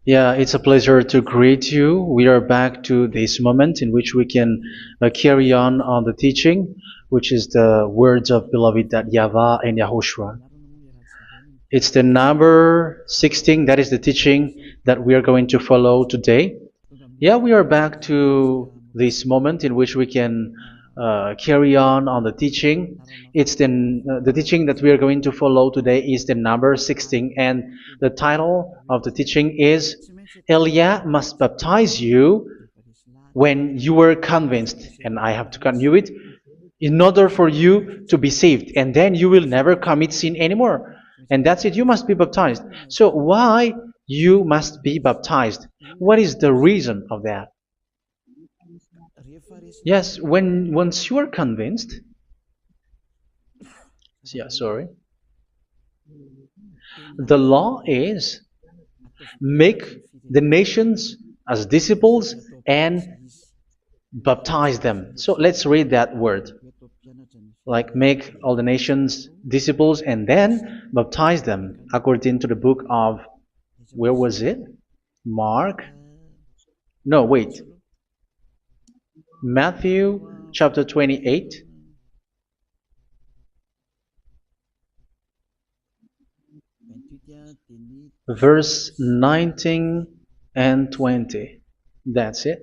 Yeah, it's a pleasure to greet you. We are back to this moment in which we can carry on the teaching, which is the words of beloved that YAHVAH and YAHOSHUA. It's the number 16, that is the teaching that we are going to follow today. Yeah, we are back to this moment in which we can carry on the teaching. It's the teaching that we are going to follow today is the number 16, and the title of the teaching is Elia must baptize you when you were convinced, and I have to continue it, in order for you to be saved, and then you will never commit sin anymore. And that's it, you must be baptized. So why you must be baptized? What is the reason of that? Yes, when once you are convinced, yeah, sorry, the law is make the nations as disciples and baptize them. So let's read that word. Like make all the nations disciples and then baptize them according to the book of, where was it? Mark? No, wait. Matthew chapter 28. Verse 19 and 20. That's it.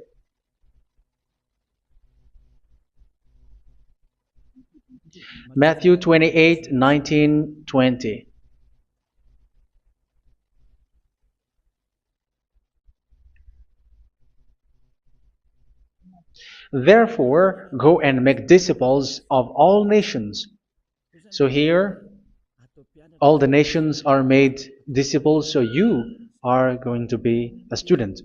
Matthew 28, 19, 20. Therefore, go and make disciples of all nations. So here, all the nations are made disciples, so you are going to be a student.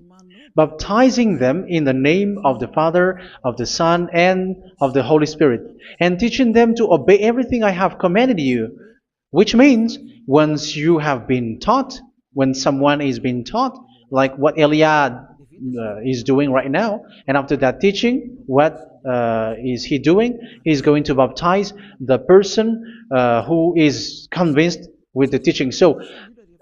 Baptizing them in the name of the Father, of the Son, and of the Holy Spirit, and teaching them to obey everything I have commanded you. Which means, once you have been taught, when someone is being taught, like what Elia is doing right now, and after that teaching, what is he doing? He's going to baptize the person who is convinced with the teaching. So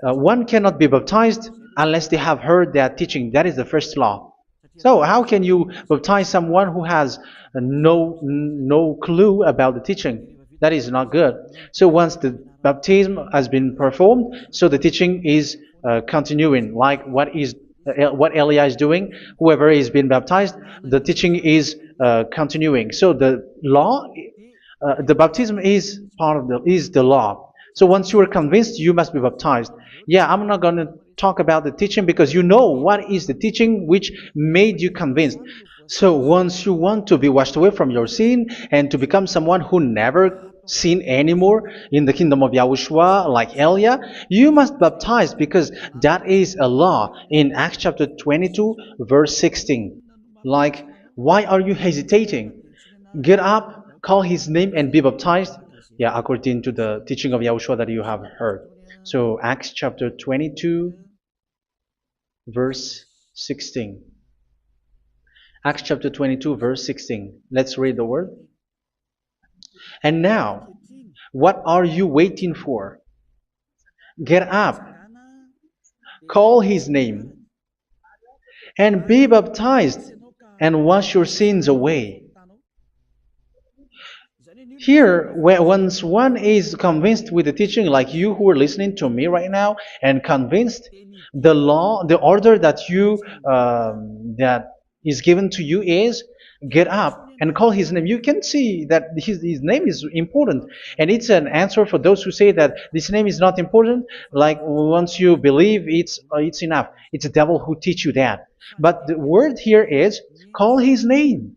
one cannot be baptized unless they have heard that teaching. That is the first law. So how can you baptize someone who has no clue about the teaching? That is not good. So once the baptism has been performed, so the teaching is continuing. Like what Elia is doing, whoever is being baptized, the teaching is continuing. So the law, the baptism is part of the law. So once you are convinced, you must be baptized. Yeah, I'm not going to talk about the teaching because you know what is the teaching which made you convinced. So once you want to be washed away from your sin and to become someone who never sin anymore in the kingdom of YAHOSHUA, like Elia, you must baptize because that is a law in Acts chapter 22, verse 16. Like, why are you hesitating? Get up, call his name, and be baptized. Yeah, according to the teaching of YAHOSHUA that you have heard. So Acts chapter 22, verse 16. Acts chapter 22, verse 16. Let's read the word. And now, what are you waiting for? Get up, call his name, and be baptized, and wash your sins away. Here, once one is convinced with the teaching, like you who are listening to me right now, and convinced, the law, the order that that is given to you is get up and call his name. You can see that his name is important, and it's an answer for those who say that this name is not important. Like once you believe, it's enough. It's the devil who teach you that. But the word here is call his name.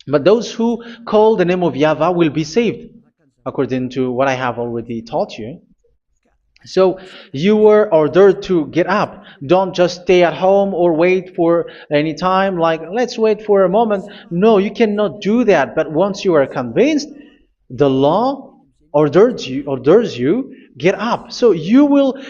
But those who call the name of YAHVAH will be saved, according to what I have already taught you. So you were ordered to get up. Don't just stay at home or wait for any time, like let's wait for a moment. No, you cannot do that. But once you are convinced, the law orders you get up. So you will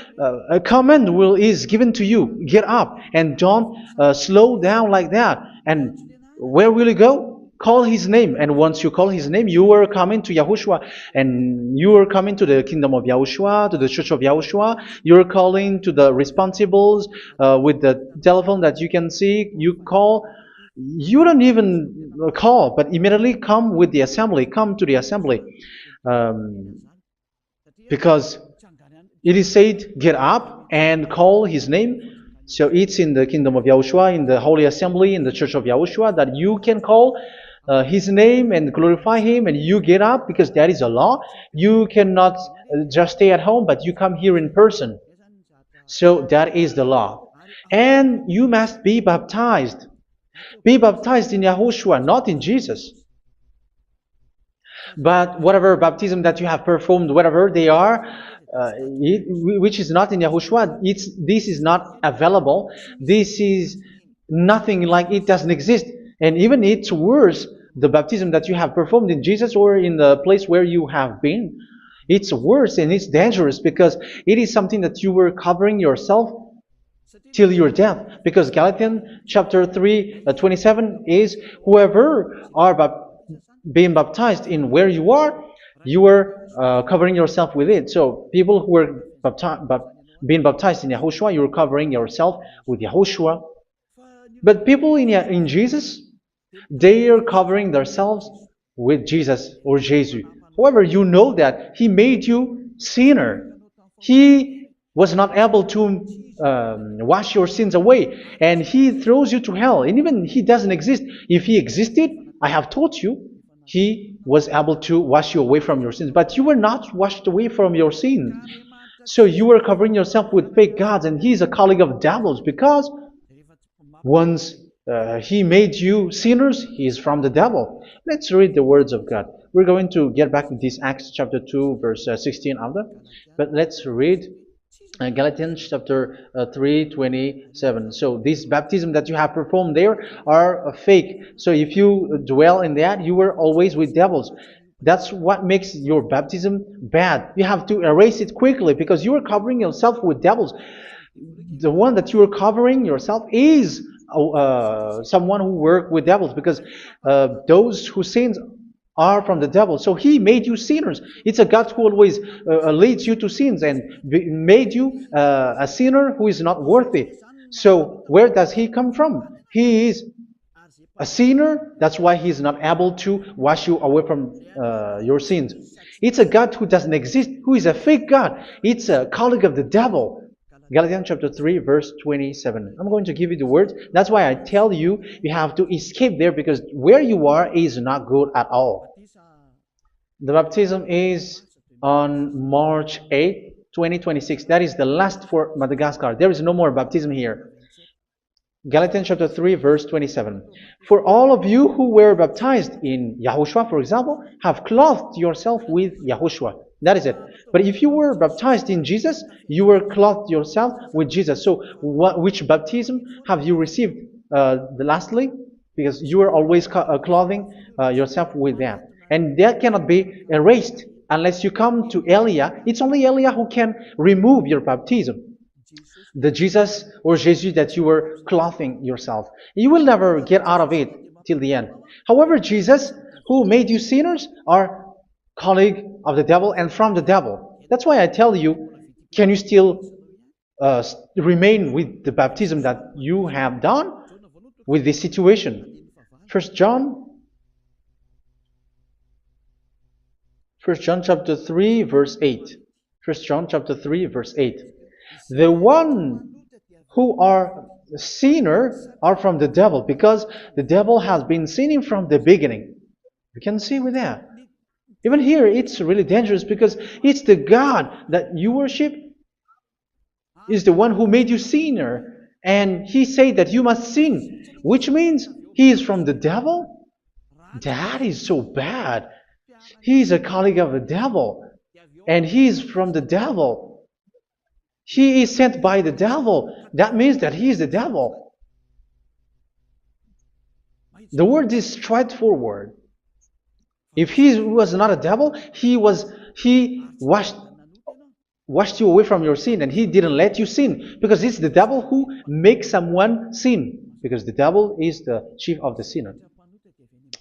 a command is given to you, get up, and don't slow down like that. And where will you go? call his name. And once you call his name, you are coming to Yahushua. And you are coming to the kingdom of Yahushua, to the church of Yahushua. You're calling to the responsibles with the telephone that you can see. You call. You don't even call, but immediately come with the assembly. Come to the assembly. Um, because it is said, get up and call his name. So it's in the kingdom of Yahushua, in the holy assembly, in the church of Yahushua, that you can call his name and glorify him, and you get up, because that is a law. You cannot just stay at home, but you come here in person. So that is the law. And you must be baptized. Be baptized in Yahushua, not in Jesus. But whatever baptism that you have performed, whatever they are, which is not in Yahushua, this is not available. This is nothing, like it doesn't exist. And even it's worse, the baptism that you have performed in Jesus or in the place where you have been. It's worse and it's dangerous, because it is something that you were covering yourself till your death. Because Galatians chapter 3, 27 is, whoever are being baptized in where you are covering yourself with it. So people who were being baptized in Yahushua, you're covering yourself with Yahushua. But people in Jesus, they are covering themselves with Jesus or Jesus. However, you know that He made you sinner. He was not able to wash your sins away, and He throws you to hell. And even He doesn't exist. If He existed, I have taught you, He was able to wash you away from your sins. But you were not washed away from your sins. So you were covering yourself with fake gods, and He is a colleague of devils, because once He made you sinners, He is from the devil. Let's read the words of God. We're going to get back to this Acts chapter 2, verse 16 after. But let's read Galatians chapter 3, 27. So this baptism that you have performed there are fake. So if you dwell in that, you were always with devils. That's what makes your baptism bad. You have to erase it quickly, because you are covering yourself with devils. The one that you are covering yourself is someone who works with devils, because those who sin are from the devil. So He made you sinners. It's a God who always leads you to sins, and made you a sinner who is not worthy. So where does He come from? He is a sinner. That's why He is not able to wash you away from your sins. It's a God who doesn't exist, who is a fake God. It's a colleague of the devil. Galatians chapter 3, verse 27. I'm going to give you the words. That's why I tell you, you have to escape there, because where you are is not good at all. The baptism is on March 8, 2026. That is the last for Madagascar. There is no more baptism here. Galatians chapter 3, verse 27. For all of you who were baptized in Yahushua, for example, have clothed yourself with Yahushua. That is it. But if you were baptized in Jesus, you were clothed yourself with Jesus. So which baptism have you received lastly? Because you are always clothing yourself with that. And that cannot be erased unless you come to Eliah. It's only Eliah who can remove your baptism. The Jesus or Jesus that you were clothing yourself. You will never get out of it till the end. However, Jesus, who made you sinners, are colleague of the devil and from the devil. That's why I tell you, can you still remain with the baptism that you have done with this situation? First John chapter 3, verse 8. First John chapter 3, verse 8. The one who are sinner are from the devil, because the devil has been sinning from the beginning. You can see with that. Even here, it's really dangerous, because it's the God that you worship is the one who made you sinner, and He said that you must sin, which means He is from the devil. That is so bad. He is a colleague of the devil, and He is from the devil. He is sent by the devil. That means that He is the devil. The word is straightforward. If He was not a devil, He washed you away from your sin, and He didn't let you sin, because it's the devil who makes someone sin, because the devil is the chief of the sinner.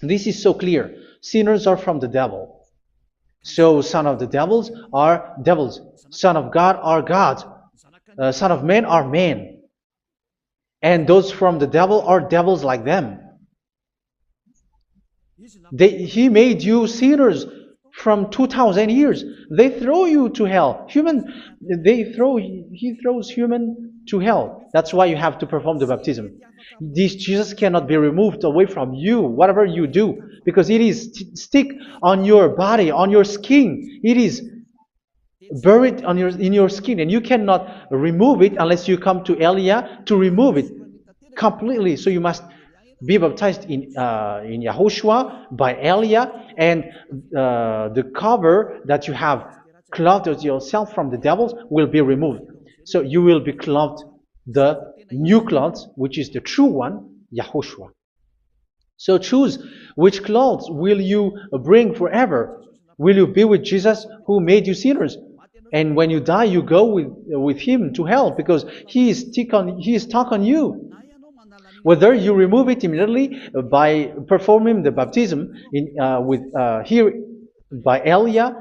This is so clear. Sinners are from the devil. So son of the devils are devils. Son of God are gods. Son of men are men. And those from the devil are devils like them. He made you sinners from 2,000 years. They throw you to hell. He throws human to hell. That's why you have to perform the baptism. This Jesus cannot be removed away from you, whatever you do, because it is stick on your body, on your skin. It is buried in your skin, and you cannot remove it unless you come to Elia to remove it completely. So you must be baptized in YAHOSHUA by Elia, and the cover that you have clothed yourself from the devils will be removed. So you will be clothed the new clothes, which is the true one, YAHOSHUA. So choose which clothes will you bring forever. Will you be with Jesus who made you sinners? And when you die, you go with him to hell because he is stuck on you. Whether you remove it immediately by performing the baptism here by Elia,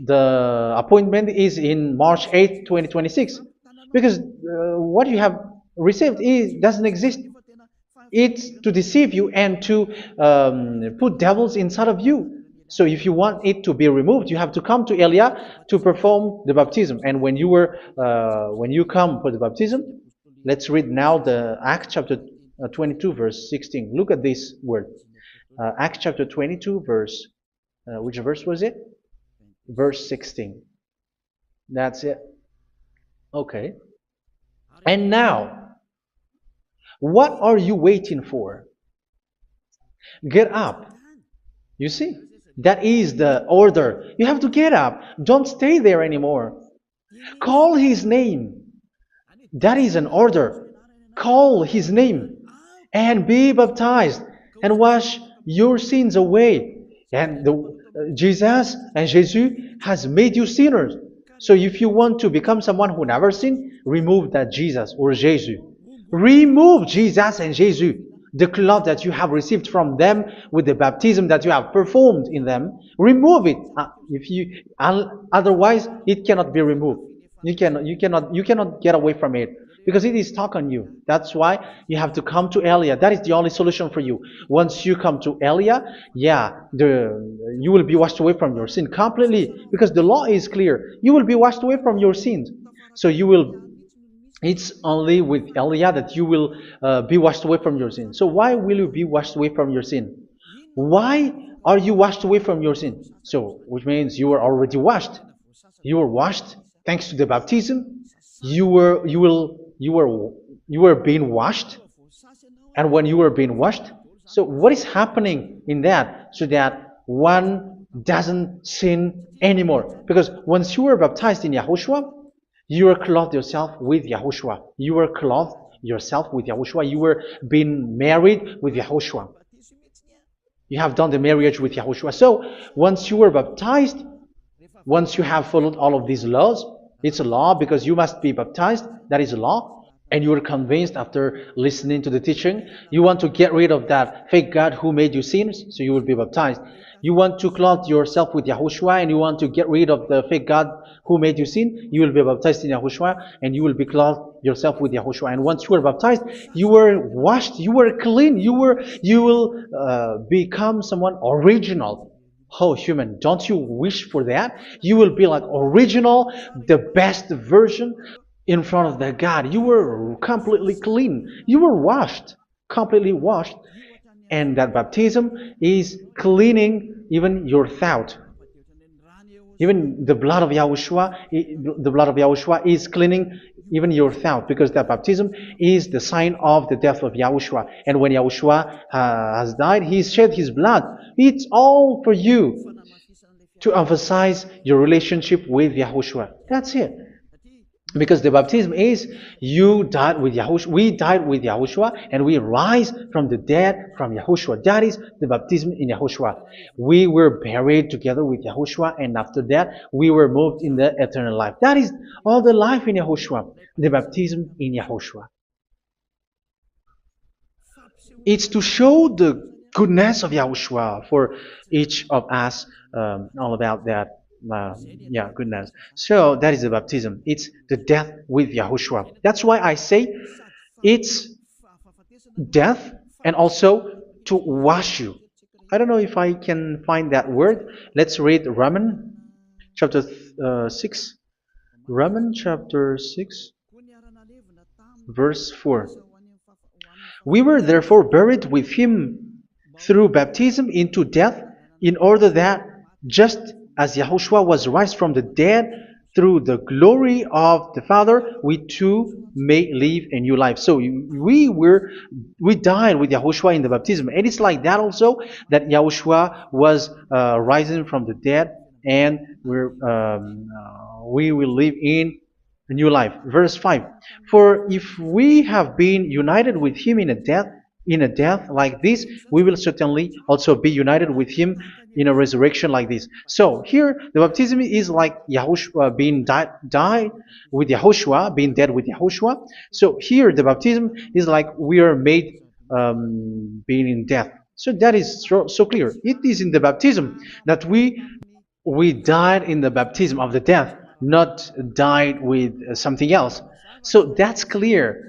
the appointment is in March 8, 2026. Because what you have received doesn't exist. It's to deceive you and to put devils inside of you. So if you want it to be removed, you have to come to Elia to perform the baptism. And when you come for the baptism, let's read now the Acts chapter 22 verse 16. Look at this word. Acts chapter 22 verse, which verse was it? Verse 16. That's it. Okay. And now, what are you waiting for? Get up. You see, that is the order. You have to get up. Don't stay there anymore. Call his name. That is an order. Call his name and be baptized and wash your sins away. And Jesus has made you sinners. So if you want to become someone who never sinned, remove that Jesus or Jesus. Remove Jesus and Jesus, the cloth that you have received from them with the baptism that you have performed in them. Remove it. Otherwise, it cannot be removed. You cannot get away from it because it is stuck on you. That's why you have to come to Elia. That is the only solution for you. Once you come to Elia, you will be washed away from your sin completely because the law is clear. You will be washed away from your sins. So it's only with Elia that you will be washed away from your sin. So why will you be washed away from your sin? Why are you washed away from your sin? So, which means you were already washed. You were washed thanks to the baptism. You were being washed. And when you were being washed, so what is happening in that? So that one doesn't sin anymore. Because once you were baptized in YAHOSHUA, you were clothed yourself with YAHOSHUA. You were clothed yourself with YAHOSHUA. You were being married with YAHOSHUA. You have done the marriage with YAHOSHUA. So once you were baptized, once you have followed all of these laws, it's a law because you must be baptized. That is a law. And you are convinced after listening to the teaching, you want to get rid of that fake God who made you sinners, so you will be baptized. You want to clothe yourself with YAHOSHUA and you want to get rid of the fake God who made you sin, you will be baptized in YAHOSHUA and you will be clothed yourself with YAHOSHUA. And once you are baptized, you were washed, you were clean, you will become someone original. Oh, human, don't you wish for that? You will be like original, the best version in front of the God. You were completely clean. You were washed, completely washed. And that baptism is cleaning even your thought. Even the blood of YAHOSHUA is cleaning even your thought, because that baptism is the sign of the death of YAHOSHUA. And when YAHOSHUA has died, he shed his blood. It's all for you to emphasize your relationship with YAHOSHUA. That's it. Because the baptism is you died with YAHOSHUA, we died with YAHOSHUA, and we rise from the dead from YAHOSHUA. That is the baptism in YAHOSHUA. We were buried together with YAHOSHUA, and after that we were moved in the eternal life. That is all the life in YAHOSHUA, the baptism in YAHOSHUA. It's to show the goodness of Yahushua for each of us, all about that. Yeah, goodness. So that is the baptism. It's the death with Yahushua. That's why I say it's death and also to wash you. I don't know if I can find that word. Let's read Romans chapter 6. Romans chapter 6, verse 4. We were therefore buried with him through baptism into death, in order that, just as Yahushua was raised from the dead through the glory of the Father, we too may live a new life. So we died with Yahushua in the baptism, and it's like that also that Yahushua was rising from the dead, and we will live in a new life. Verse 5. For if we have been united with him in a death like this, we will certainly also be united with him in a resurrection like this. So here the baptism is like Yahushua being died with Yahushua, being dead with Yahushua. So here the baptism is like we are made being in death. So that is so clear. It is in the baptism that we died in the baptism of the death, not died with something else. So that's clear.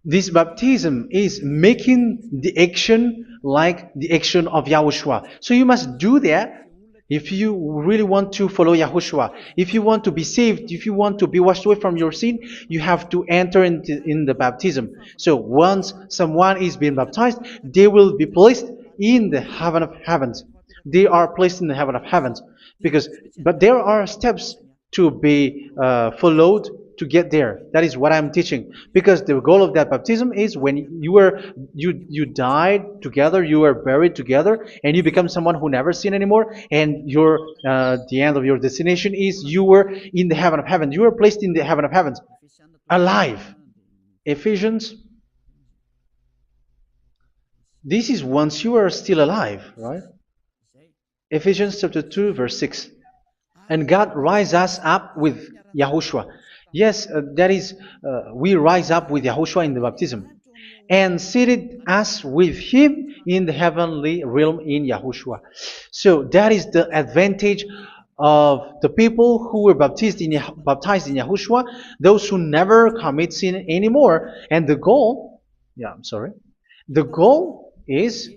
This baptism is making the action like the action of Yahushua. So you must do that if you really want to follow Yahushua. If you want to be saved, if you want to be washed away from your sin, you have to enter in the baptism. So once someone is being baptized, they will be placed in the heaven of heavens. They are placed in the heaven of heavens, but there are steps to be followed to get there. That is what I'm teaching, because the goal of that baptism is when you died together, you were buried together, and you become someone who never sin anymore, and your the end of your destination is you were in the heaven of heaven. You were placed in the heaven of heavens, alive. Ephesians. This is once you are still alive, right? Ephesians chapter 2, verse 6. And God rise us up with Yahushua. Yes, that is, we rise up with Yahushua in the baptism. And seated us with him in the heavenly realm in Yahushua. So that is the advantage of the people who were baptized in Yahushua, those who never commit sin anymore. And the goal, the goal is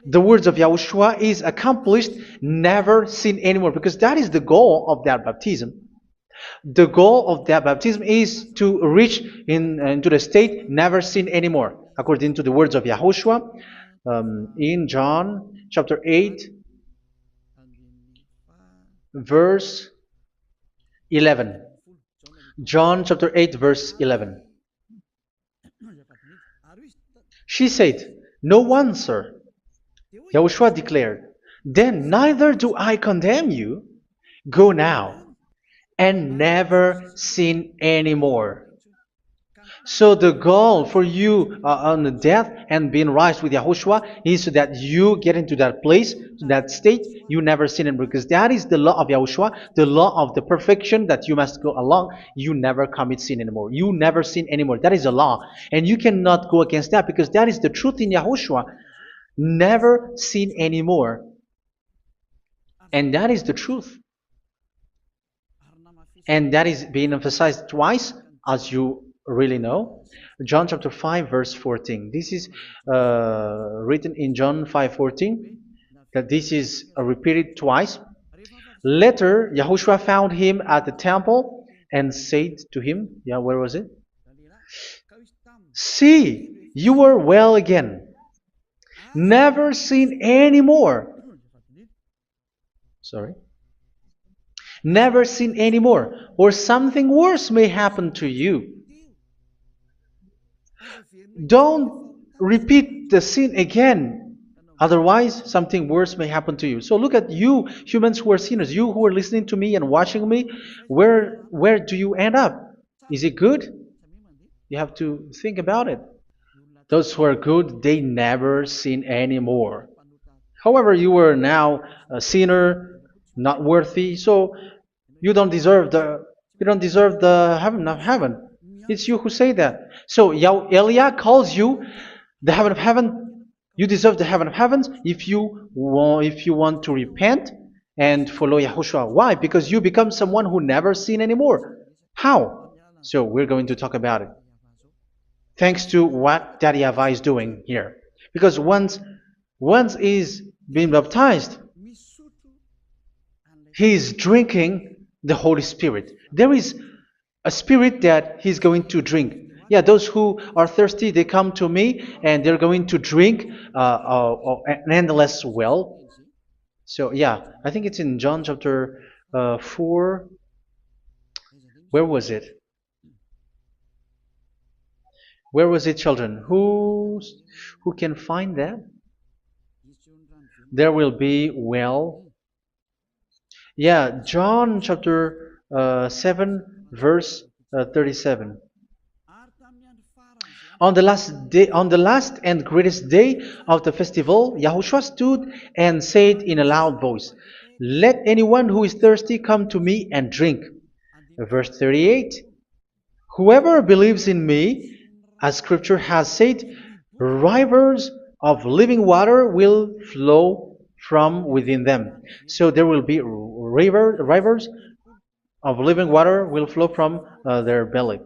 the words of Yahushua is accomplished, never sin anymore, because that is the goal of that baptism. The goal of that baptism is to reach into the state never sin anymore, according to the words of Yahushua in John chapter 8, verse 11. John chapter 8, verse 11. She said, "No one, sir." Yahushua declared, "Then neither do I condemn you. Go now and never sin anymore." So the goal for you on the death and being raised with Yahushua is so that you get into that place, to that state, you never sin anymore. Because that is the law of Yahushua, the law of the perfection that you must go along. You never commit sin anymore. You never sin anymore. That is a law. And you cannot go against that, because that is the truth in Yahushua. Never sin anymore. And that is the truth. And that is being emphasized twice, as you really know. John chapter 5, verse 14. This is written in John 5:14, that this is repeated twice. Later, Yahushua found him at the temple and said to him, where was it? "See, you are well again. Never sin anymore." Never sin anymore, or something worse may happen to you. Don't repeat the sin again. Otherwise, something worse may happen to you. So look at you, humans who are sinners, you who are listening to me and watching me. Where do you end up? Is it good? You have to think about it. Those who are good, they never sin anymore. However, you are now a sinner, not worthy, so you don't deserve the heaven of heaven. It's you who say that. So Eliah calls you the heaven of heaven You deserve the heaven of heavens if you want to repent and follow Yahushua. Why? Because you become someone who never sin anymore. How? So we're going to talk about it. Thanks to what Daddy YAHVAH is doing here. Because once is being baptized, he is drinking the Holy Spirit. There is a spirit that he's going to drink. Yeah, those who are thirsty, they come to me and they're going to drink an endless well. So yeah, I think it's in John chapter 4. Where was it? Where was it, children? Who can find that? There will be well. Yeah, John chapter 7, verse 37. On the last day, on the last and greatest day of the festival, Yahushua stood and said in a loud voice, "Let anyone who is thirsty come to me and drink." Verse 38. Whoever believes in me, as Scripture has said, rivers of living water will flow from within them. So there will be rivers of living water will flow from their belly.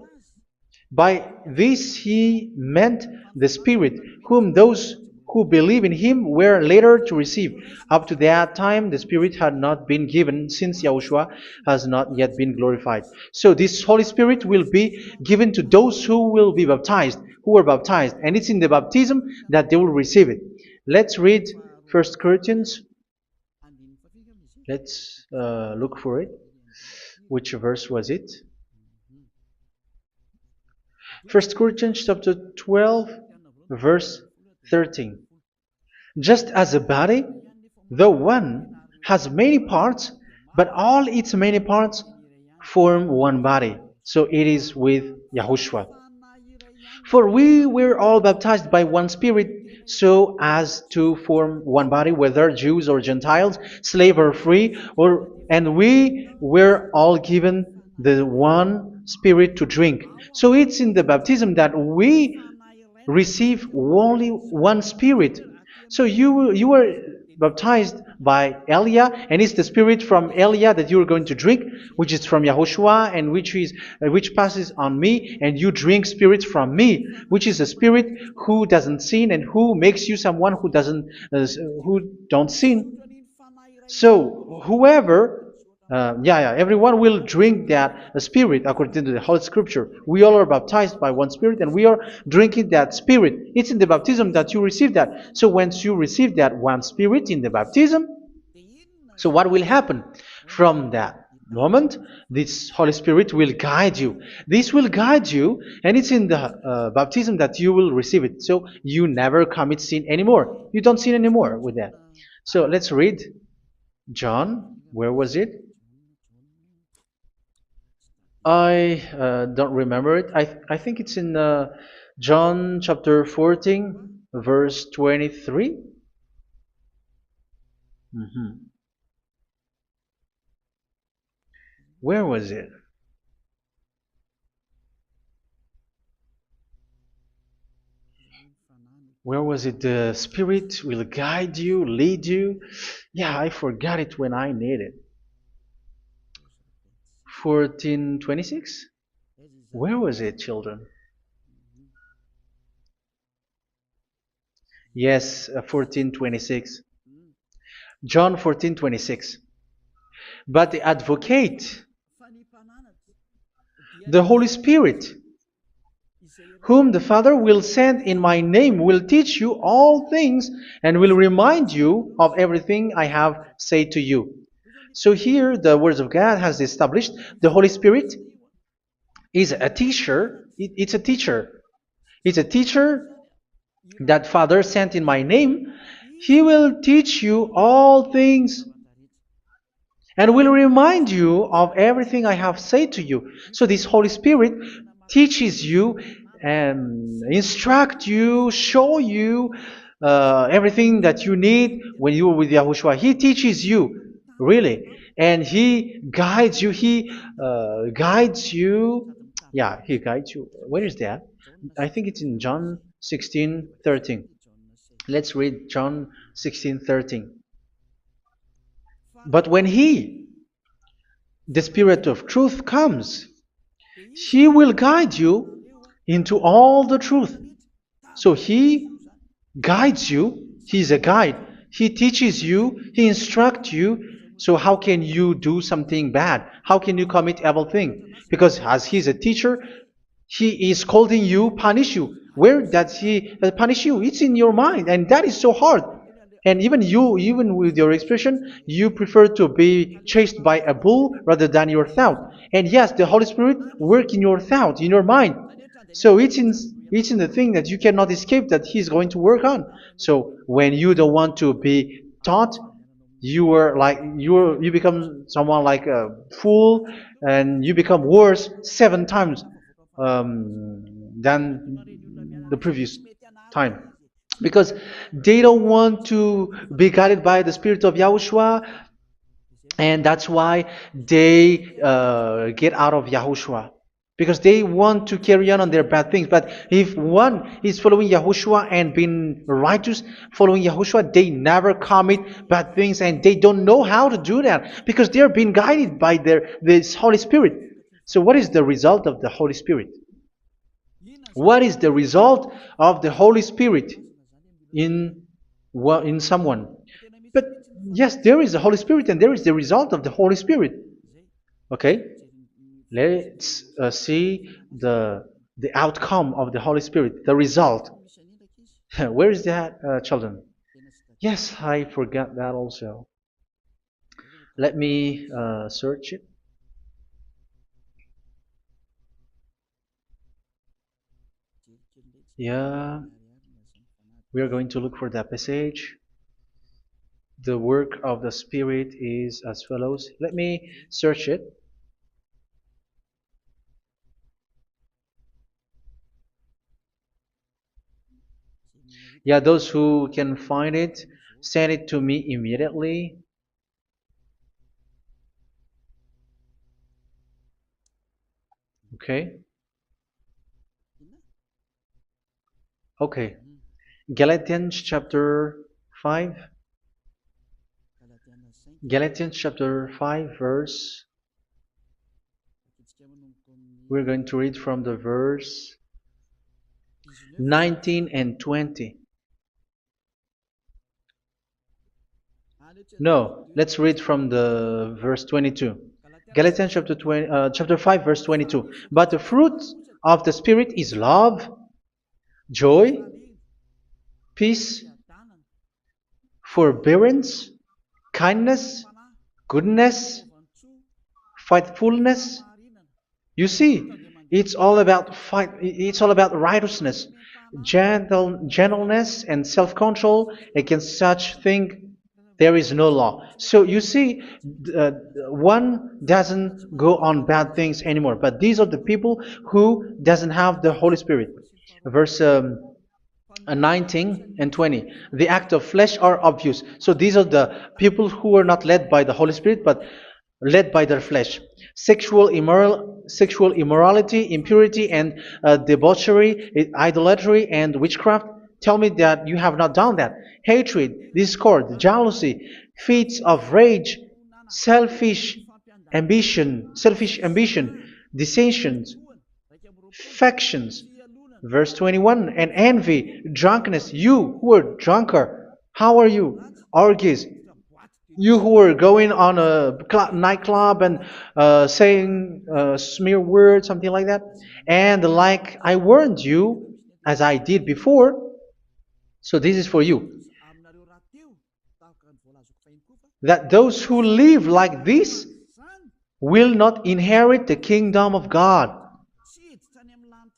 By this he meant the Spirit, whom those who believe in him were later to receive. Up to that time, the Spirit had not been given, since Yahushua has not yet been glorified. So this Holy Spirit will be given to those who will be baptized, who were baptized. And it's in the baptism that they will receive it. Let's read 1 Corinthians. Let's look for it. Which verse was it? 1 Corinthians chapter 12, verse 13. Just as a body, though one, has many parts, but all its many parts form one body. So it is with Yahushua. For we were all baptized by one Spirit, so as to form one body, whether Jews or Gentiles, slave or free, and we were all given the one Spirit to drink. So it's in the baptism that we receive only one Spirit. So you were baptized by Elia, and it's the Spirit from Elia that you are going to drink, which is from Yahushua, and which passes on me, and you drink Spirit from me, which is a Spirit who doesn't sin and who makes you someone who don't sin. So whoever everyone will drink that Spirit according to the Holy Scripture. We all are baptized by one Spirit, and we are drinking that Spirit. It's in the baptism that you receive that. So once you receive that one Spirit in the baptism, so what will happen? From that moment, this Holy Spirit will guide you. This will guide you, and it's in the baptism that you will receive it. So you never commit sin anymore. You don't sin anymore with that. So let's read John. Where was it? I don't remember it. I think it's in John chapter 14, verse 23. Where was it? Where was it? The Spirit will guide you, lead you. Yeah, I forgot it when I need it. 14:26? Where was it, children? Yes, 14:26. John 14:26. But the advocate, the Holy Spirit, whom the Father will send in my name, will teach you all things and will remind you of everything I have said to you. So here the words of God has established the Holy Spirit is a teacher. It's a teacher. It's a teacher that Father sent in my name. He will teach you all things and will remind you of everything I have said to you. So this Holy Spirit teaches you and instruct you, show you everything that you need when you are with Yahushua. He teaches you, really. And He guides you. He guides you. Yeah, He guides you. Where is that? I think it's in John 16:13. Let's read John 16:13. But when He, the Spirit of truth, comes, He will guide you into all the truth. So He guides you. He's a guide. He teaches you. He instructs you. So how can you do something bad? How can you commit evil thing? Because as He's a teacher, He is scolding you, punish you. Where does He punish you? It's in your mind, and that is so hard. And even you, even with your expression, you prefer to be chased by a bull rather than your thought. And yes, the Holy Spirit work in your thought, in your mind. So it's in the thing that you cannot escape that He's going to work on. So when you don't want to be taught, you become someone like a fool, and you become worse 7 times than the previous time, because they don't want to be guided by the Spirit of Yahushua, and that's why they get out of Yahushua, because they want to carry on their bad things. But if one is following Yahushua and being righteous, following Yahushua, they never commit bad things, and they don't know how to do that because they're being guided by this Holy Spirit. So what is the result of the Holy Spirit? What is the result of the Holy Spirit in in someone? But yes, there is the Holy Spirit, and there is the result of the Holy Spirit. Okay, let's see the outcome of the Holy Spirit, the result. Where is that, children? Yes, I forgot that also. Let me search it. Yeah, we are going to look for that passage. The work of the Spirit is as follows. Let me search it. Yeah, those who can find it, send it to me immediately. Okay. Okay. Galatians chapter 5. Galatians chapter 5 verse. We're going to read from the verse 19 and 20. No, let's read from the verse 22. Galatians chapter 5 verse 22. But the fruit of the Spirit is love, joy, peace, forbearance, kindness, goodness, faithfulness. You see, it's all about righteousness, gentleness, and self-control. Against such thing there is no law. So you see, one doesn't go on bad things anymore. But these are the people who doesn't have the Holy Spirit. Verse 19 and 20. The act of flesh are obvious. So these are the people who are not led by the Holy Spirit, but led by their flesh. Sexual immorality, impurity, and debauchery, idolatry, and witchcraft. Tell me that you have not done that. Hatred, discord, jealousy, fits of rage, selfish ambition, dissensions, factions. Verse 21, and envy, drunkenness. You who are drunkard, how are you? Orgies. You who are going on a nightclub and saying smear words, something like that. And like I warned you, as I did before, so this is for you, that those who live like this will not inherit the kingdom of God.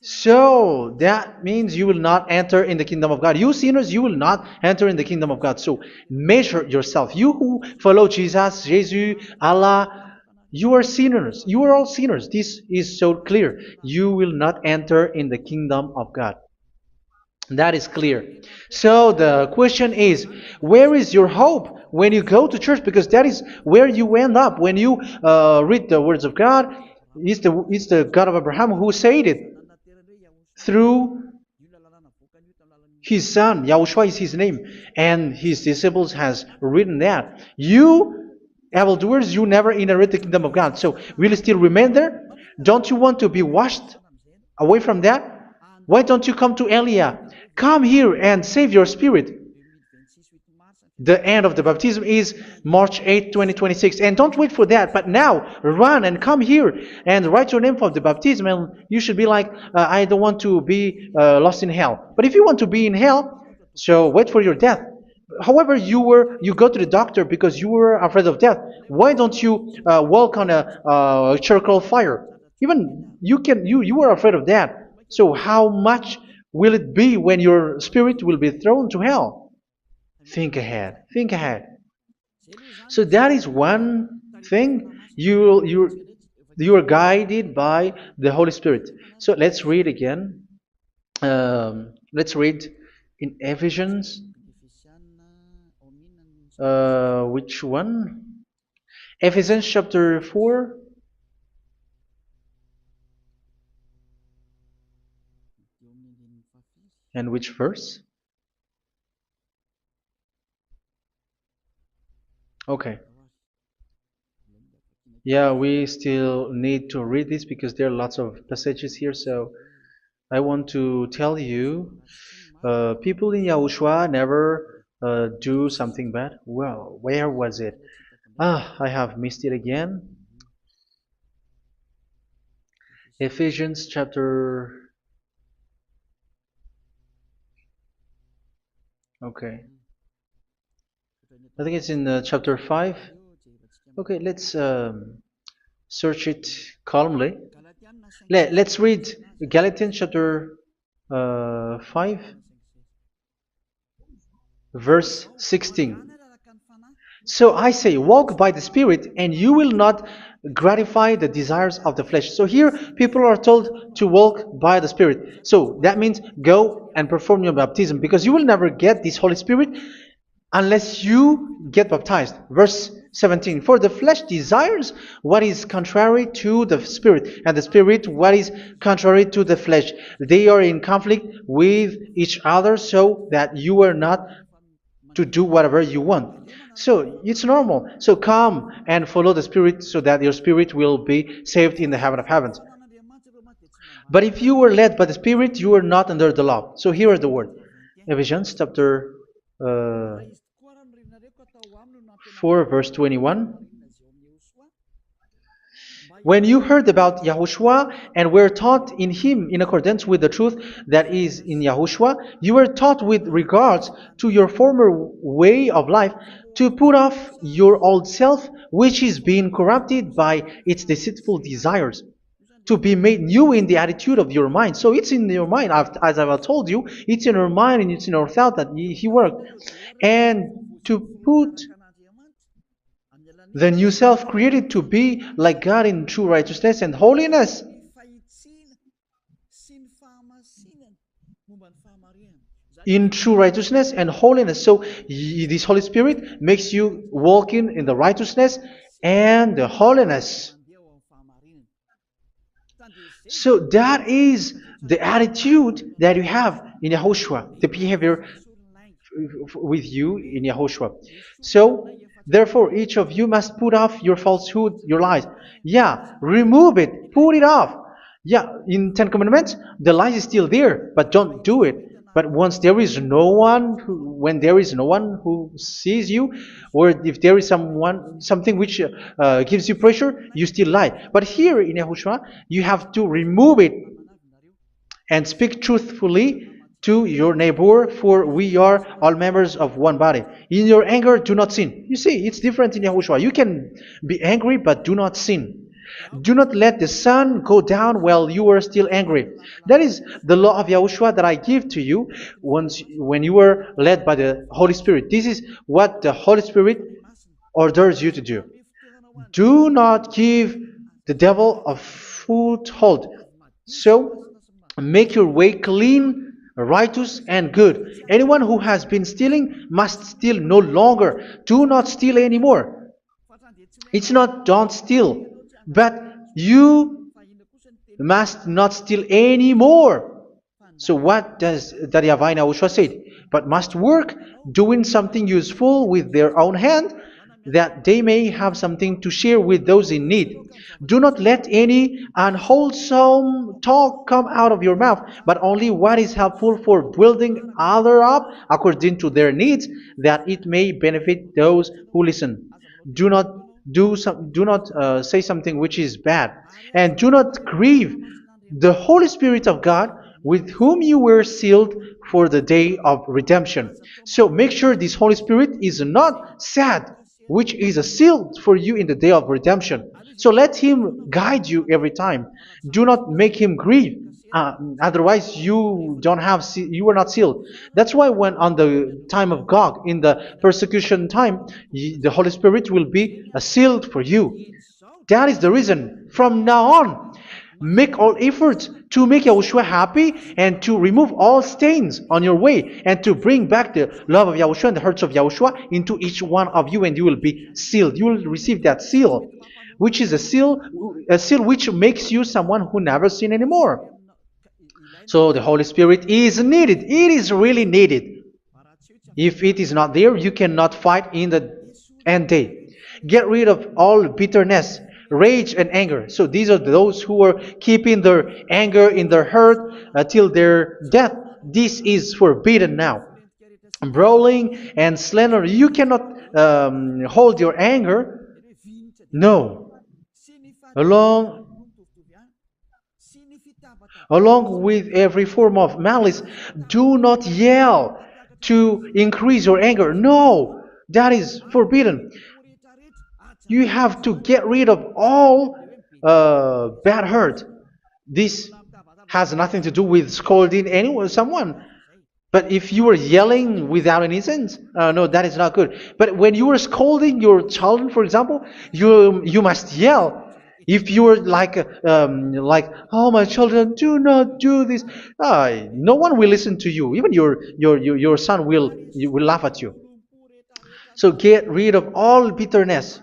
So that means you will not enter in the kingdom of God. You sinners, you will not enter in the kingdom of God. So measure yourself. You who follow Jesus, Allah, you are sinners. You are all sinners. This is so clear. You will not enter in the kingdom of God. That is clear. So the question is, where is your hope when you go to church? Because that is where you end up. When you read the words of God, it's the God of Abraham who said it. Through His son, Yahushua is his name, and his disciples has written that. You, evildoers, you never inherit the kingdom of God. So will you still remain there? Don't you want to be washed away from that? Why don't you come to Elia? Come here and save your spirit. The end of the baptism is March 8th, 2026. And don't wait for that, but now run and come here and write your name for the baptism. And you should be like, I don't want to be lost in hell. But if you want to be in hell, so wait for your death. However, you go to the doctor because you were afraid of death. Why don't you walk on a charcoal fire? Even you were afraid of that. So how much will it be when your spirit will be thrown to hell? Think ahead. Think ahead. So that is one thing. You are guided by the Holy Spirit. So let's read again. Let's read in Ephesians. Which one? Ephesians chapter 4. And which verse? Okay. Yeah, we still need to read this because there are lots of passages here. So I want to tell you, people in Yahushua never do something bad. Well, where was it? I have missed it again. Ephesians chapter. Okay. I think it's in chapter 5. Okay, let's search it calmly. Let's read Galatians chapter 5, verse 16. So I say, walk by the Spirit, and you will not gratify the desires of the flesh. So here, people are told to walk by the Spirit. So that means go and perform your baptism, because you will never get this Holy Spirit unless you get baptized. Verse 17. For the flesh desires what is contrary to the Spirit, and the Spirit what is contrary to the flesh. They are in conflict with each other, so that you are not to do whatever you want. So it's normal. So come and follow the Spirit so that your spirit will be saved in the heaven of heavens. But if you were led by the Spirit, you are not under the law. So here is the word. Ephesians chapter 4 verse 21. When you heard about Yahushua and were taught in him in accordance with the truth that is in Yahushua, you were taught with regards to your former way of life to put off your old self, which is being corrupted by its deceitful desires, to be made new in the attitude of your mind. So it's in your mind, as I've told you, it's in your mind and it's in your thought that he worked. And to put the new self created to be like God in true righteousness and holiness. In true righteousness and holiness. So this Holy Spirit makes you walking in the righteousness and the holiness. So that is the attitude that you have in Yahushua, the behavior with you in Yahushua. So therefore, each of you must put off your falsehood, your lies. Yeah, remove it, put it off. Yeah, in Ten Commandments, the lies is still there, but don't do it. But once there is no one, when there is no one who sees you, or if there is something which gives you pressure, you still lie. But here in Yahushua, you have to remove it and speak truthfully to your neighbor, for we are all members of one body. In your anger, do not sin. You see, it's different in Yahushua. You can be angry, but do not sin. Do not let the sun go down while you are still angry. That is the law of Yahushua that I give to you when you were led by the Holy Spirit. This is what the Holy Spirit orders you to do. Do not give the devil a foothold. So, make your way clean, righteous, and good. Anyone who has been stealing must steal no longer. Do not steal anymore. It's not don't steal, but you must not steal anymore. So what does the YAHVAH YAHOSHUA say? But must work doing something useful with their own hand, that they may have something to share with those in need. Do not let any unwholesome talk come out of your mouth, but only what is helpful for building others up according to their needs, that it may benefit those who listen. Do not do not say something which is bad, and do not grieve the Holy Spirit of God, with whom you were sealed for the day of redemption. So make sure this Holy Spirit is not sad, which is a seal for you in the day of redemption. So let Him guide you every time. Do not make Him grieve. Otherwise, you were not sealed. That's why when on the time of God, in the persecution time, the Holy Spirit will be a sealed for you. That is the reason. From now on, make all efforts to make Yahushua happy and to remove all stains on your way and to bring back the love of Yahushua and the hearts of Yahushua into each one of you, and you will be sealed. You will receive that seal, which is a seal which makes you someone who never sin anymore. So the Holy Spirit is needed. It is really needed. If it is not there, you cannot fight in the end day. Get rid of all bitterness, rage, and anger. So these are those who are keeping their anger in their heart till their death. This is forbidden now. Brawling and slander. You cannot hold your anger. No. Along Along with every form of malice, do not yell to increase your anger. No, that is forbidden. You have to get rid of all bad hurt. This has nothing to do with scolding anyone, someone. But if you are yelling without any sense, no, that is not good. But when you are scolding your children, for example, you must yell. If you are like, oh my children, do not do this, no one will listen to you. Even your son will laugh at you. So get rid of all bitterness.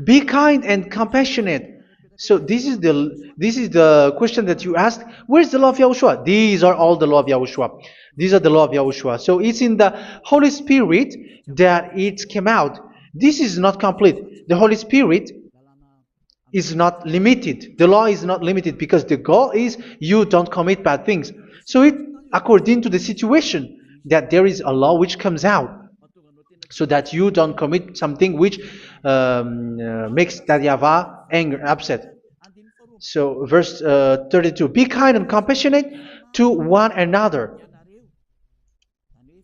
Be kind and compassionate. So this is the question that you asked. Where's the law of Yahushua? These are all the law of Yahushua. These are the law of Yahushua. So it's in the Holy Spirit that it came out. This is not complete. The Holy Spirit is not limited. The law is not limited because the goal is you don't commit bad things. So it according to the situation that there is a law which comes out, so that you don't commit something which makes that YAHVAH anger, upset. So verse 32, be kind and compassionate to one another.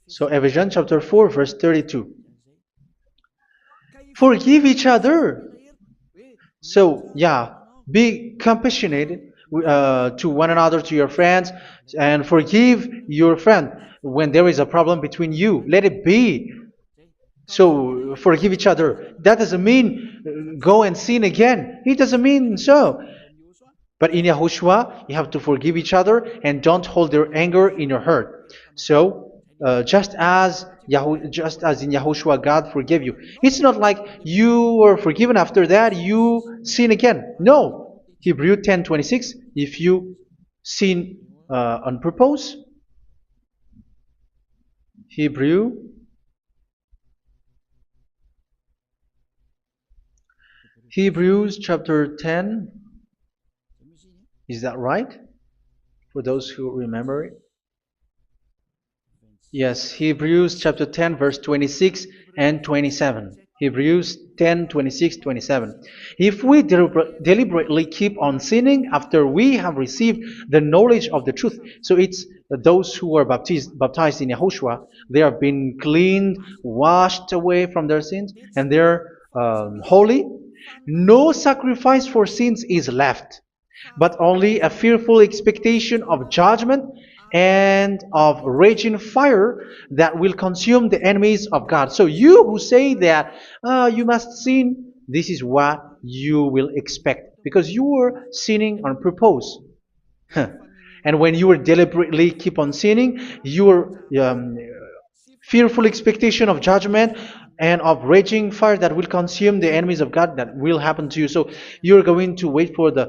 So Ephesians chapter 4 verse 32. Forgive each other. So yeah, be compassionate to one another, to your friends, and forgive your friend when there is a problem between you. Let it be. So forgive each other. That doesn't mean go and sin again. It doesn't mean so. But in Yahushua, you have to forgive each other and don't hold their anger in your heart. So just as in Yahushua, God forgave you. It's not like you were forgiven after that you sin again. No. Hebrew 10:26. If you sin on purpose, Hebrews chapter 10. Is that right? For those who remember it. Yes, Hebrews chapter 10 verse 26 and 27. Hebrews 10, 26, 27. If we deliberately keep on sinning after we have received the knowledge of the truth, so it's those who are baptized in Yahushua, they have been cleaned, washed away from their sins, and they're holy. No sacrifice for sins is left, but only a fearful expectation of judgment and of raging fire that will consume the enemies of God. So you who say that you must sin, this is what you will expect, because you were sinning on purpose. And when you deliberately keep on sinning, you are fearful expectation of judgment and of raging fire that will consume the enemies of God that will happen to you. So you're going to wait for the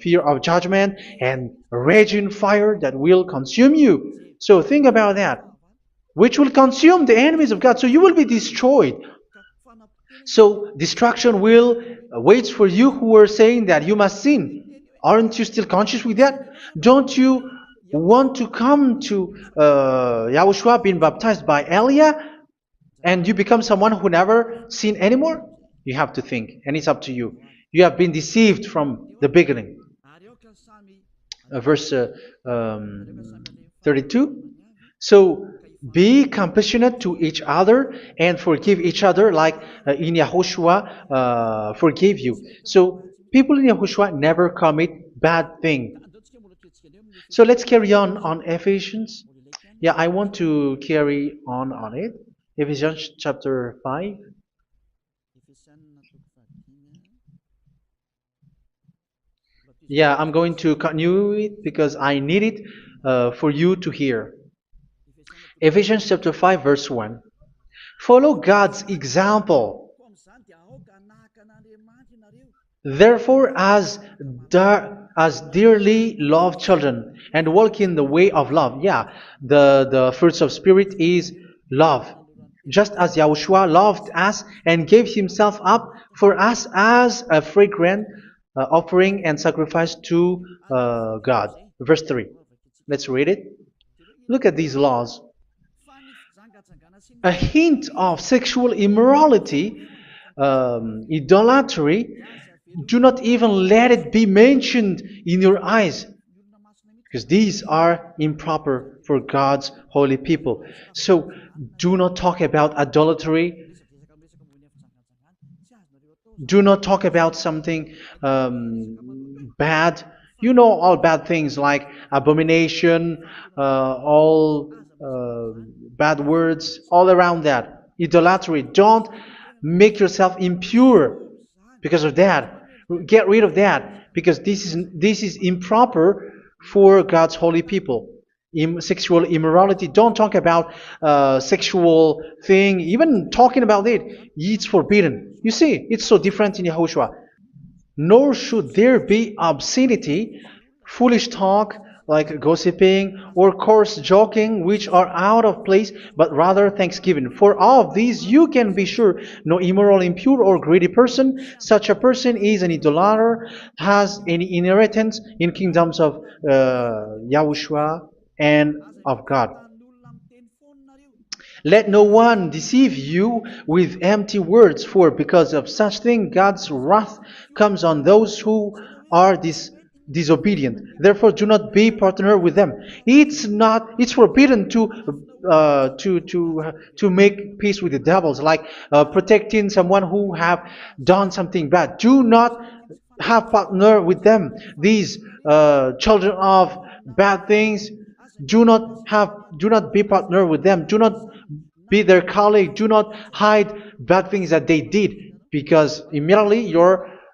fear of judgment and raging fire that will consume you. So think about that, which will consume the enemies of God. So you will be destroyed. So destruction will wait for you who are saying that you must sin. Aren't you still conscious with that? Don't you want to come to Yahushua being baptized by Elia and you become someone who never sin anymore? You have to think, and it's up to you. You have been deceived from the beginning. Verse 32. So be compassionate to each other and forgive each other like in Yahushua forgave you. So people in Yahushua never commit bad thing. So let's carry on Ephesians. Yeah, I want to carry on it. Ephesians chapter 5. Yeah, I'm going to continue it because I need it for you to hear. Ephesians chapter 5 verse 1. Follow God's example. Therefore, as dearly loved children, and walk in the way of love. Yeah, the fruits of spirit is love. Just as Yahushua loved us and gave himself up for us as a fragrant offering and sacrifice to God. Verse 3. Let's read it. Look at these laws. A hint of sexual immorality, idolatry, do not even let it be mentioned in your eyes, because these are improper for God's holy people. So do not talk about idolatry. Do not talk about something bad. You know all bad things like abomination, all bad words, all around that. Idolatry. Don't make yourself impure because of that. Get rid of that because this is improper for God's holy people. Sexual immorality. Don't talk about sexual thing. Even talking about it's forbidden. You see, it's so different in Yahushua. Nor should there be obscenity, foolish talk like gossiping or coarse joking, which are out of place, but rather thanksgiving. For of these you can be sure: no immoral, impure, or greedy person, such a person is an idolater, has any inheritance in kingdoms of Yahushua and of God. Let no one deceive you with empty words, for because of such thing God's wrath comes on those who are disobedient. Therefore, do not be partner with them. It's forbidden to make peace with the devils, like protecting someone who have done something bad. Do not have partner with them. These children of bad things. Do not be partner with them. Do not be their colleague. Do not hide bad things that they did, because immediately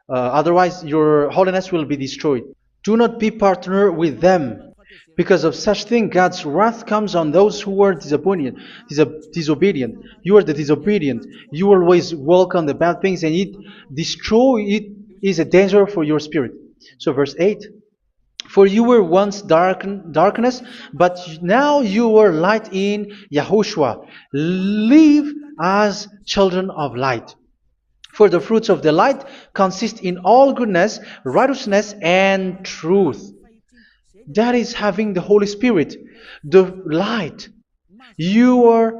otherwise your holiness will be destroyed. Do not be partner with them. Because of such thing, God's wrath comes on those who are disobedient. You are the disobedient. You always walk on the bad things, and it is a danger for your spirit. So verse 8. For you were once darkness, but now you are light in Yahushua. Live as children of light. For the fruits of the light consist in all goodness, righteousness, and truth. That is having the Holy Spirit, the light. You are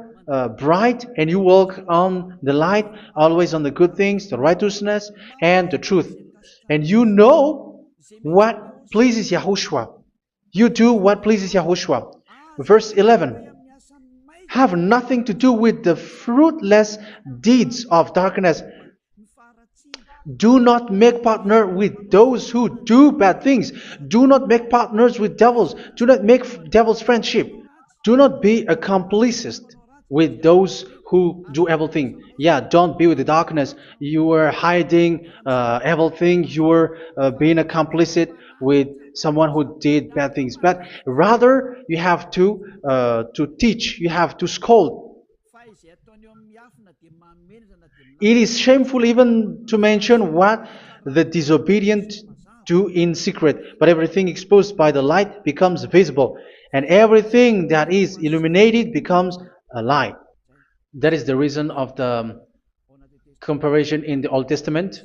bright and you walk on the light, always on the good things, the righteousness, and the truth. And you know what pleases Yahushua. You do what pleases Yahushua. Verse 11. Have nothing to do with the fruitless deeds of darkness. Do not make partner with those who do bad things. Do not make partners with devils. Do not make devil's friendship. Do not be accomplices with those who do evil things. Yeah, don't be with the darkness. You are hiding evil things. You are being a complicit with someone who did bad things, but rather you have to teach, you have to scold. It is shameful even to mention what the disobedient do in secret, but everything exposed by the light becomes visible, and everything that is illuminated becomes a light. That is the reason of the comparison in the Old Testament.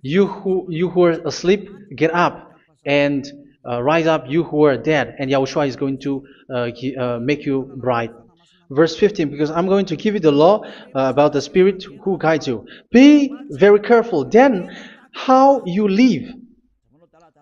You who are asleep, get up and rise up, you who are dead, and Yahushua is going to make you bright. Verse 15, because I'm going to give you the law about the Spirit who guides you. Be very careful then how you live,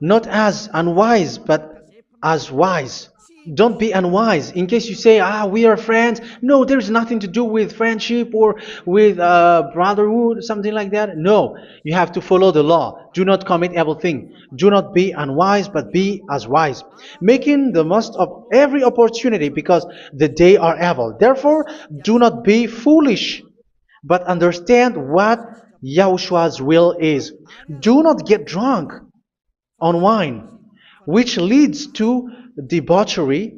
not as unwise, but as wise. Don't be unwise. In case you say, we are friends. No, there's nothing to do with friendship or with brotherhood, something like that. No, you have to follow the law. Do not commit evil thing. Do not be unwise, but be as wise, making the most of every opportunity, because the day are evil. Therefore, do not be foolish, but understand what Yahushua's will is. Do not get drunk on wine, which leads to debauchery.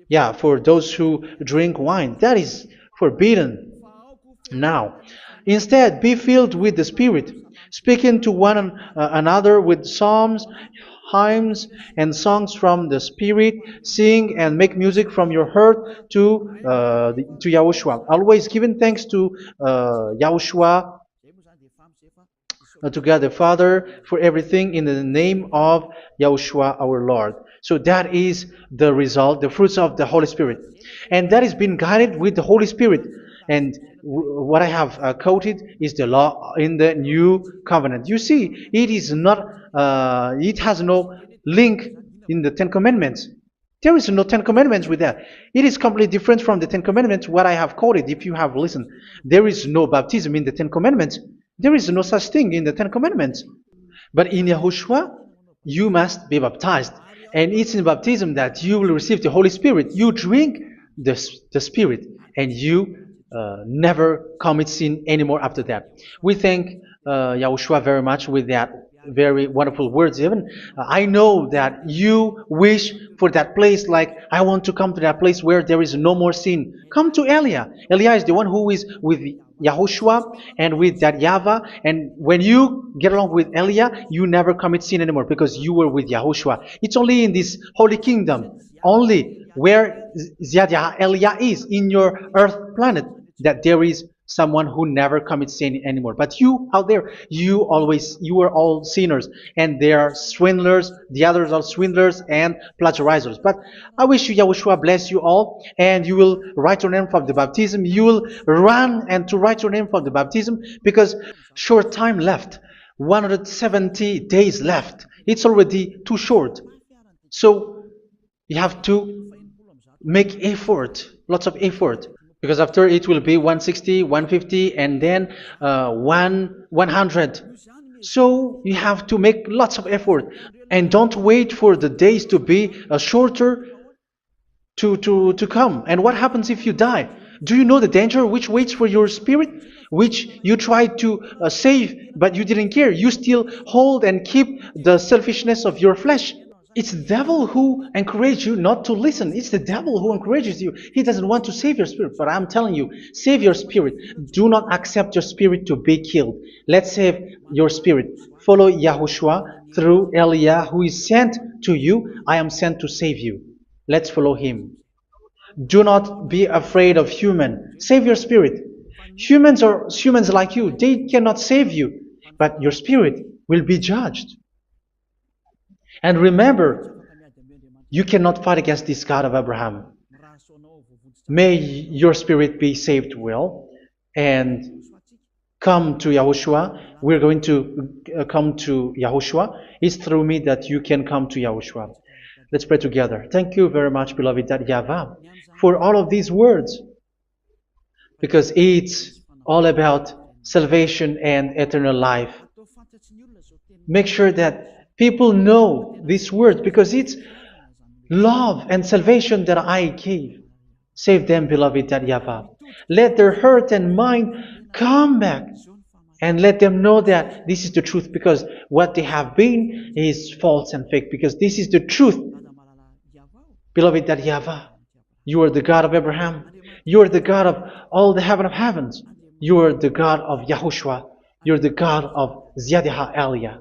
Yeah, for those who drink wine, that is forbidden now. Instead, be filled with the Spirit, speaking to one another with psalms, hymns, and songs from the Spirit. Sing and make music from your heart to Yahushua. Always giving thanks to Yahushua, to God the Father, for everything in the name of Yahushua our Lord. So that is the result, the fruits of the Holy Spirit. And that is being guided with the Holy Spirit. And what I have quoted is the law in the new covenant. You see, it is not, it has no link in the Ten Commandments. There is no Ten Commandments with that. It is completely different from the Ten Commandments, what I have quoted, if you have listened. There is no baptism in the Ten Commandments. There is no such thing in the Ten Commandments. But in Yahushua, you must be baptized. And it's in baptism that you will receive the Holy Spirit. You drink the Spirit, and you never commit sin anymore after that. We thank Yahushua very much with that very wonderful words. Even I know that you wish for that place, like I want to come to that place where there is no more sin. Come to Elia. Elia is the one who is with Yahushua and with that YAHVAH, and when you get along with Elia, you never commit sin anymore because you were with Yahushua. It's only in this holy kingdom, only where Ziad Elia is, in your earth planet, that there is someone who never commits sin anymore. But you out there, you are all sinners, and they are swindlers. The others are swindlers and plagiarizers. But I wish you, Yahushua, bless you all, and you will write your name from the baptism. You will run and to write your name from the baptism, because short time left, 170 days left. It's already too short. So you have to make effort, lots of effort, because after it will be 160, 150, and then 100. So you have to make lots of effort, and don't wait for the days to be shorter to come. And what happens if you die? Do you know the danger which waits for your spirit, which you tried to save, but you didn't care? You still hold and keep the selfishness of your flesh. It's the devil who encourages you not to listen. It's the devil who encourages you. He doesn't want to save your spirit. But I'm telling you, save your spirit. Do not accept your spirit to be killed. Let's save your spirit. Follow Yahushua through Elia, who is sent to you. I am sent to save you. Let's follow him. Do not be afraid of human. Save your spirit. Humans are humans like you. They cannot save you. But your spirit will be judged. And remember, you cannot fight against this God of Abraham. May your spirit be saved well and come to Yahushua. We're going to come to Yahushua. It's through me that you can come to Yahushua. Let's pray together. Thank you very much, beloved YAHVAH, for all of these words, because it's all about salvation and eternal life. Make sure that people know these words, because it's love and salvation that I gave. Save them, beloved YAHVAH. Let their heart and mind come back and let them know that this is the truth, because what they have been is false and fake, because this is the truth. Beloved, that YAHVAH, you are the God of Abraham, you are the God of all the heaven of heavens, you are the God of YAHOSHUA, you are the God of Ziyadha Aliyah.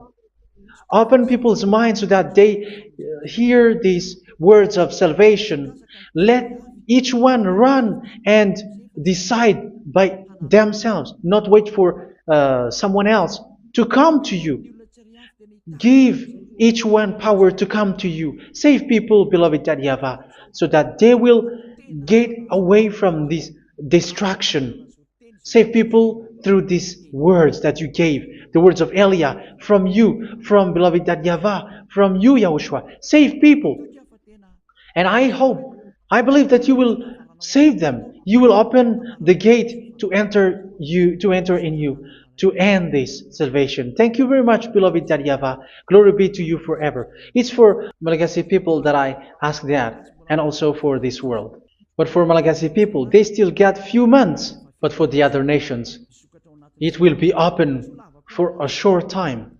Open people's minds so that they hear these words of salvation. Let each one run and decide by themselves, not wait for someone else to come to you. Give each one power to come to you. Save people, beloved YAHVAH, so that they will get away from this distraction. Save people through these words that you gave, the words of Elia, from you, from beloved YAHVAH, from you, Yahushua. Save people. And I hope, I believe that you will save them. You will open the gate to enter in you, to end this salvation. Thank you very much, beloved YAHVAH. Glory be to you forever. It's for Malagasy people that I ask that, and also for this world. But for Malagasy people, they still get few months. But for the other nations, it will be open for a short time.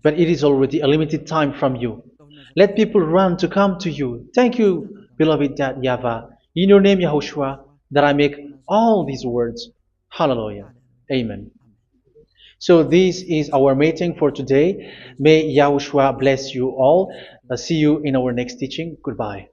But it is already a limited time from you. Let people run to come to you. Thank you, beloved YAHVAH. In your name, Yahushua, that I make all these words. Hallelujah. Amen. So this is our meeting for today. May Yahushua bless you all. See you in our next teaching. Goodbye.